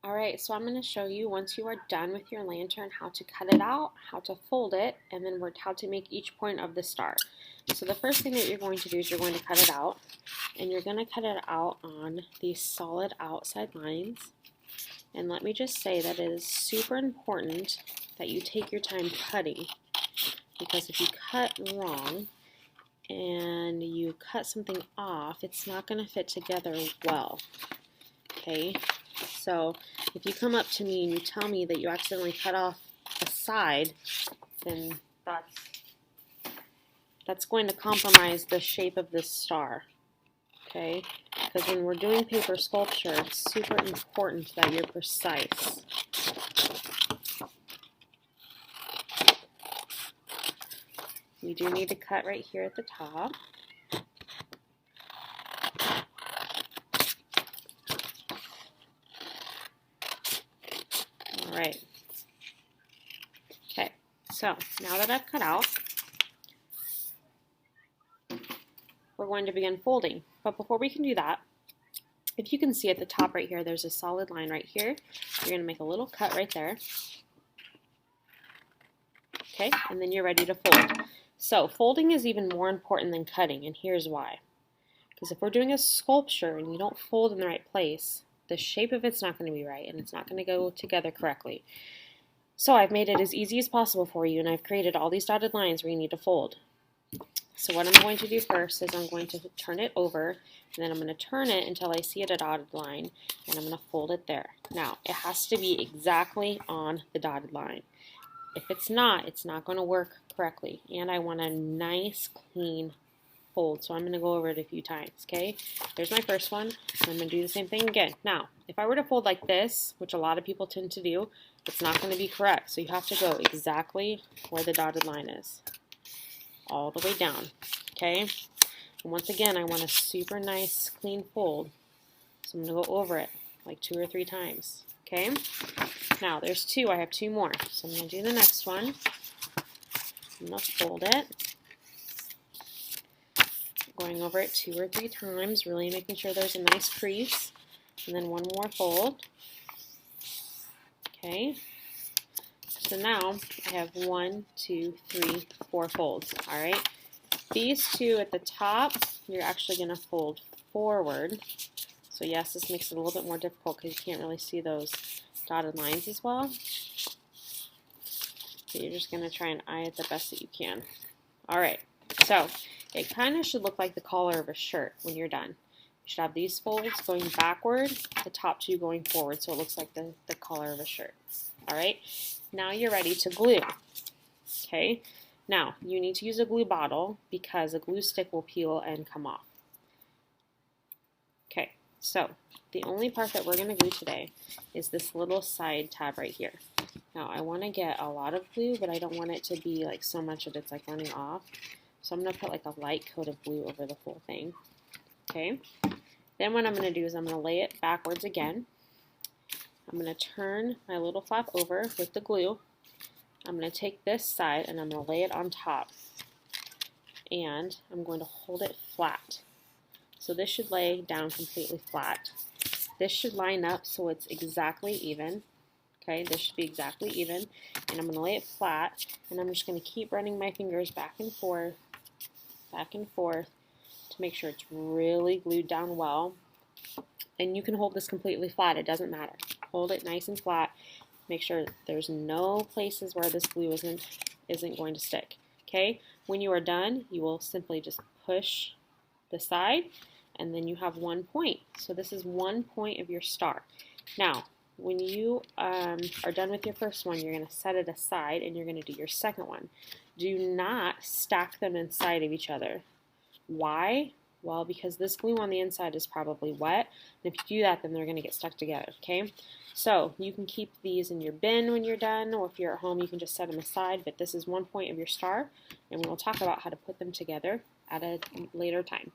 Alright, so I'm going to show you once you are done with your lantern how to cut it out, how to fold it, and then how to make each point of the star. So the first thing that you're going to do is you're going to cut it out, and you're going to cut it out on these solid outside lines. And let me just say that it is super important that you take your time cutting, because if you cut wrong and you cut something off, it's not going to fit together well. Okay, so if you come up to me and you tell me that you accidentally cut off a side, then that's going to compromise the shape of this star. Okay, because when we're doing paper sculpture, it's super important that you're precise. You do need to cut right here at the top. Alright. Okay, so now that I've cut out, we're going to begin folding. But before we can do that, if you can see at the top right here, there's a solid line right here. You're going to make a little cut right there. Okay, and then you're ready to fold. So folding is even more important than cutting, and here's why. Because if we're doing a sculpture and you don't fold in the right place, the shape of it's not going to be right, and it's not going to go together correctly. So I've made it as easy as possible for you, and I've created all these dotted lines where you need to fold. So what I'm going to do first is I'm going to turn it over, and then I'm going to turn it until I see a dotted line, and I'm going to fold it there. Now, it has to be exactly on the dotted line. If it's not going to work correctly, and I want a nice, clean fold, so I'm going to go over it a few times, okay? There's my first one. I'm going to do the same thing again. Now, if I were to fold like this, which a lot of people tend to do, it's not going to be correct, so you have to go exactly where the dotted line is, all the way down, okay? And once again, I want a super nice, clean fold, so I'm going to go over it like 2 or 3 times, okay? Now, there's 2. I have 2 more, so I'm going to do the next one. I'm going to fold it, going over it 2 or 3 times, really making sure there's a nice crease, and then one more fold. Okay, so now I have 1, 2, 3, 4 folds. All right, these 2 at the top, you're actually going to fold forward. So yes, this makes it a little bit more difficult because you can't really see those dotted lines as well. So you're just going to try and eye it the best that you can. All right, so it kind of should look like the collar of a shirt when you're done. You should have these folds going backward, the top 2 going forward, so it looks like the collar of a shirt. All right, now you're ready to glue. Okay, now you need to use a glue bottle because a glue stick will peel and come off. Okay, so the only part that we're going to glue today is this little side tab right here. Now I want to get a lot of glue, but I don't want it to be like so much that it's like running off. So I'm going to put like a light coat of glue over the whole thing. Okay, then what I'm going to do is I'm going to lay it backwards again. I'm going to turn my little flap over with the glue. I'm going to take this side and I'm going to lay it on top. And I'm going to hold it flat. So this should lay down completely flat. This should line up so it's exactly even. Okay, this should be exactly even. And I'm going to lay it flat. And I'm just going to keep running my fingers back and forth to make sure it's really glued down well. And you can hold this completely flat, it doesn't matter. Hold it nice and flat. Make sure there's no places where this glue isn't going to stick. Okay, when you are done, you will simply just push the side, and then you have 1 point. So this is 1 point of your star. Now, when you are done with your first one, you're going to set it aside, and you're going to do your second one. Do not stack them inside of each other. Why? Well, because this glue on the inside is probably wet, and if you do that, then they're going to get stuck together, okay? So you can keep these in your bin when you're done, or if you're at home, you can just set them aside, but this is 1 point of your star, and we will talk about how to put them together at a later time.